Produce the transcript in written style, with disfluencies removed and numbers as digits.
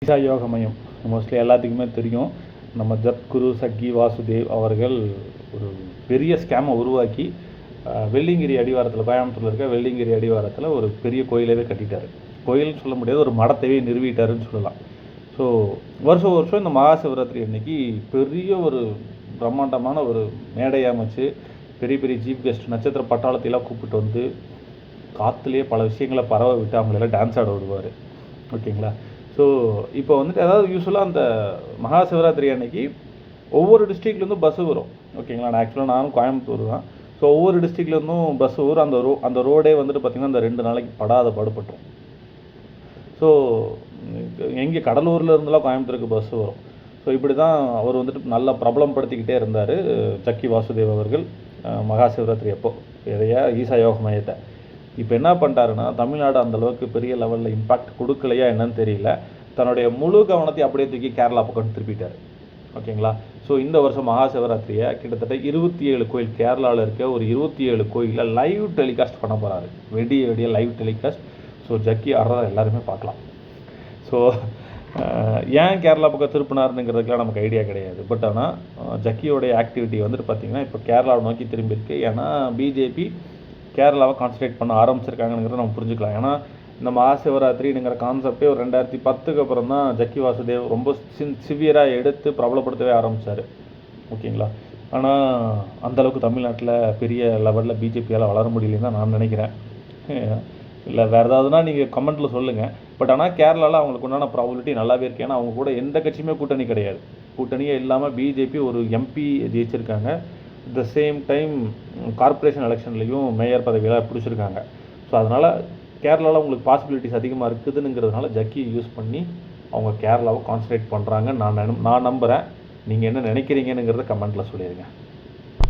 ஈசா யோக மையம் மோஸ்ட்லி எல்லாத்துக்குமே தெரியும். நம்ம ஜத்குரு சக்கி வாசுதேவ் அவர்கள் ஒரு பெரிய ஸ்கேமை உருவாக்கி வெள்ளிங்கிரி அடிவாரத்தில், கோயம்புத்தூரில் இருக்க வெள்ளிங்கிரி அடிவாரத்தில் ஒரு பெரிய கோயிலவே கட்டிட்டார். கோயில்னு சொல்ல முடியாது, ஒரு மடத்தையே நிறுவிட்டாருன்னு சொல்லலாம். ஸோ வருஷம் வருஷம் இந்த மகா சிவராத்திரி அன்னைக்கு பெரிய ஒரு பிரம்மாண்டமான ஒரு மேடை அமைச்சு பெரிய பெரிய சீஃப் கெஸ்ட் நட்சத்திர பட்டாளத்தையெல்லாம் கூப்பிட்டு வந்து காற்றுலேயே பல விஷயங்களை பரவ விட்டு அவங்களெல்லாம் டான்ஸ் ஆட விடுவார். ஓகேங்களா? ஸோ இப்போ வந்துட்டு அதாவது யூஸ்வலாக அந்த மகா சிவராத்திரி அன்னைக்கு ஒவ்வொரு டிஸ்ட்ரிக்ட்லேருந்தும் பஸ்ஸு வரும். ஓகேங்களா? நான் ஆக்சுவலாக நானும் கோயம்புத்தூர் தான். ஸோ ஒவ்வொரு டிஸ்ட்ரிக்ட்லேருந்தும் பஸ்ஸு வரும். அந்த ரோடே வந்துட்டு பார்த்திங்கன்னா அந்த 2 நாளைக்கு பாடுபட்டுரும். ஸோ எங்கே கடலூரில் இருந்தெல்லாம் கோயம்புத்தூருக்கு பஸ்ஸு வரும். ஸோ இப்படி தான் அவர் வந்துட்டு நல்லா பிரபலப்படுத்திக்கிட்டே இருந்தார் சக்கி வாசுதேவ் அவர்கள் மகா சிவராத்திரி அப்போ எதையா ஈசா யோக மையத்தை. இப்போ என்ன பண்ணிட்டாருன்னா, தமிழ்நாடு அந்தளவுக்கு பெரிய லெவலில் இம்பாக்ட் கொடுக்கலையா என்னன்னு தெரியல, தன்னுடைய முழு கவனத்தை அப்படியே தூக்கி கேரளா பக்கம் திருப்பிட்டார். ஓகேங்களா? ஸோ இந்த வருஷம் மகா சிவராத்திரியை கிட்டத்தட்ட 27 கோயில், கேரளாவில் இருக்க ஒரு 27 கோயிலில் லைவ் டெலிகாஸ்ட் பண்ண போகிறாரு. வெடிய லைவ் டெலிகாஸ்ட். ஸோ ஜக்கி ஆடுறத எல்லாருமே பார்க்கலாம். ஸோ ஏன் கேரளா பக்கம் திருப்பினாருங்கிறதுக்கெலாம் நமக்கு ஐடியா கிடையாது. பட் ஆனால் ஜக்கியோடைய ஆக்டிவிட்டி வந்துட்டு பார்த்திங்கன்னா இப்போ கேரளாவை நோக்கி திரும்பியிருக்கு. ஏன்னா பிஜேபி கேரளாவை கான்சன்ட்ரேட் பண்ண ஆரம்பிச்சிருக்காங்கிறத நம்ம புரிஞ்சுக்கலாம். ஏன்னா இந்த மகா சிவராத்திரிங்கிற கான்செப்டே ஒரு 2010க்கு அப்புறம் தான் ஜக்கி வாசுதேவ் ரொம்ப சிவியராக எடுத்து பிரபலப்படுத்தவே ஆரம்பித்தார். ஓகேங்களா? ஆனால் அந்தளவுக்கு தமிழ்நாட்டில் பெரிய லெவலில் பிஜேபியால் வளர முடியலன்னு தான் நான் நினைக்கிறேன். இல்லை வேறு ஏதாவதுனா நீங்கள் கமெண்ட்டில் சொல்லுங்கள். பட் ஆனால் கேரளாவில் அவங்களுக்கு உண்டான ப்ராபபிலிட்டி நல்லாவே இருக்குது. ஏன்னா அவங்க கூட எந்த கட்சியுமே கூட்டணி கிடையாது. கூட்டணியே இல்லாமல் பிஜேபி ஒரு எம்பி ஜெயிச்சிருக்காங்க. At the same time corporation எலெக்ஷன்லேயும் மேயர் பதவியெல்லாம் பிடிச்சிருக்காங்க. ஸோ அதனால் கேரளாவில் உங்களுக்கு பாசிபிலிட்டிஸ் அதிகமாக இருக்குதுங்கிறதுனால ஜக்கி யூஸ் பண்ணி அவங்க கேரளாவை கான்சன்ட்ரேட் பண்ணுறாங்கன்னு நான் நம்புகிறேன். நீங்கள் என்ன நினைக்கிறீங்கங்கிறத கமெண்ட்டில் சொல்லிடுங்க.